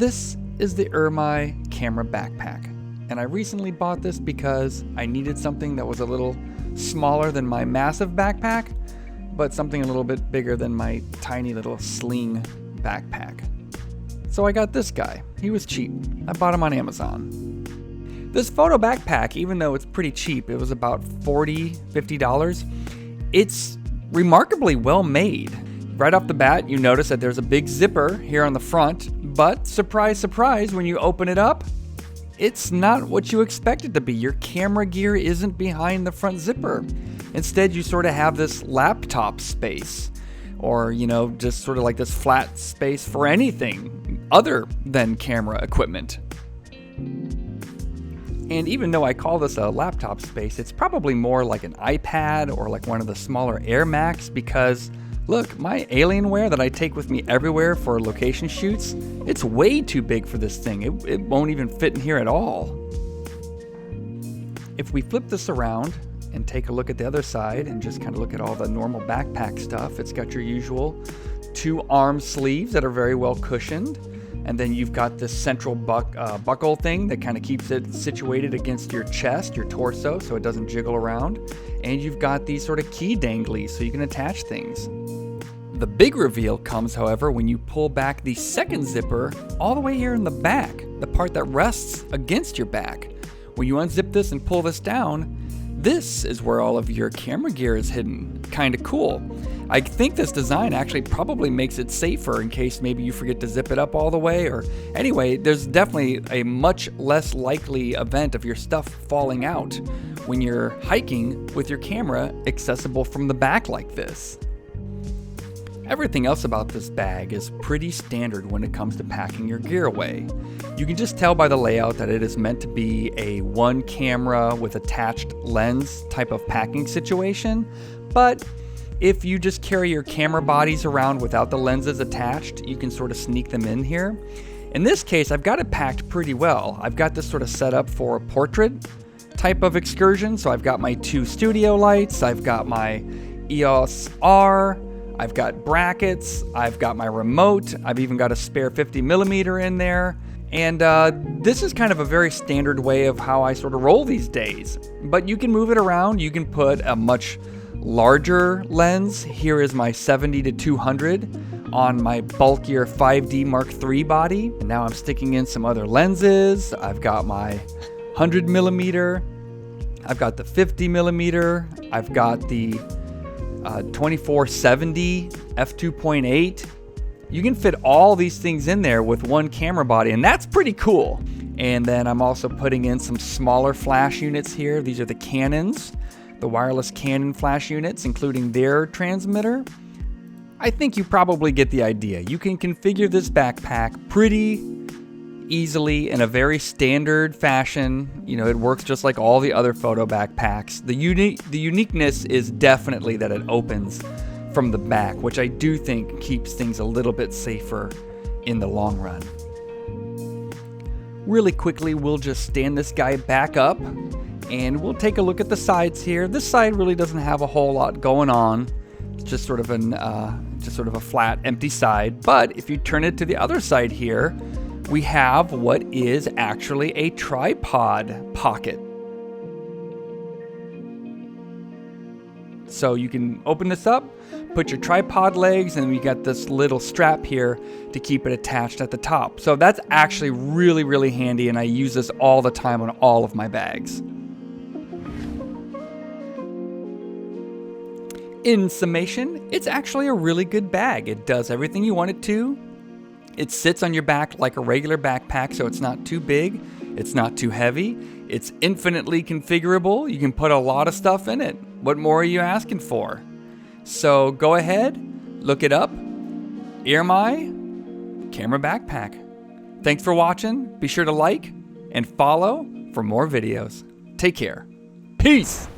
This is the Eirmai camera backpack, and I recently bought this because I needed something that was a little smaller than my massive backpack, but something a little bit bigger than my tiny little sling backpack. So I got this guy. He was cheap. I bought him on Amazon. This photo backpack, even though it's pretty cheap, it was about $50, it's remarkably well made. Right off the bat, you notice that there's a big zipper here on the front, but surprise, surprise, when you open it up, it's not what you expect it to be. Your camera gear isn't behind the front zipper. Instead, you sort of have this laptop space, or, just sort of like this flat space for anything other than camera equipment. And even though I call this a laptop space, it's probably more like an iPad or like one of the smaller Air Max, because look, my Alienware that I take with me everywhere for location shoots, it's way too big for this thing. It won't even fit in here at all. If we flip this around and take a look at the other side and just kind of look at all the normal backpack stuff, it's got your usual 2 arm sleeves that are very well cushioned. And then you've got this central buckle thing that kind of keeps it situated against your chest, your torso, so it doesn't jiggle around. And you've got these sort of key danglies so you can attach things. The big reveal comes, however, when you pull back the second zipper all the way here in the back, the part that rests against your back. When you unzip this and pull this down, this is where all of your camera gear is hidden. Kind of cool. I think this design actually probably makes it safer in case maybe you forget to zip it up all the way, or anyway, there's definitely a much less likely event of your stuff falling out when you're hiking with your camera accessible from the back like this. Everything else about this bag is pretty standard when it comes to packing your gear away. You can just tell by the layout that it is meant to be a one camera with attached lens type of packing situation, but if you just carry your camera bodies around without the lenses attached, you can sort of sneak them in here. In this case, I've got it packed pretty well. I've got this sort of set up for a portrait type of excursion, so I've got my 2 studio lights, I've got my EOS R, I've got brackets, I've got my remote, I've even got a spare 50mm in there. And this is kind of a very standard way of how I sort of roll these days. But you can move it around. You can put a much larger lens. Here is my 70-200 on my bulkier 5D Mark III body. And now I'm sticking in some other lenses. I've got my 100mm. I've got the 50mm. I've got the 2470 f2.8. You can fit all these things in there with one camera body, and that's pretty cool. And then I'm also putting in some smaller flash units here. These are the Canons, the wireless Canon flash units, including their transmitter. I think you probably get the idea. You can configure this backpack pretty easily in a very standard fashion. It works just like all the other photo backpacks. The uniqueness is definitely that it opens from the back, which I do think keeps things a little bit safer in the long run. Really quickly, we'll just stand this guy back up and we'll take a look at the sides here. This side really doesn't have a whole lot going on. It's just sort of a flat, empty side. But if you turn it to the other side here, we have what is actually a tripod pocket. So you can open this up, put your tripod legs, and we got this little strap here to keep it attached at the top. So that's actually really, really handy, and I use this all the time on all of my bags. In summation, it's actually a really good bag. It does everything you want it to. It sits on your back like a regular backpack, so it's not too big, it's not too heavy, it's infinitely configurable. You can put a lot of stuff in it. What more are you asking for? So go ahead, look it up. Eirmai camera backpack. Thanks for watching. Be sure to like and follow for more videos. Take care. Peace.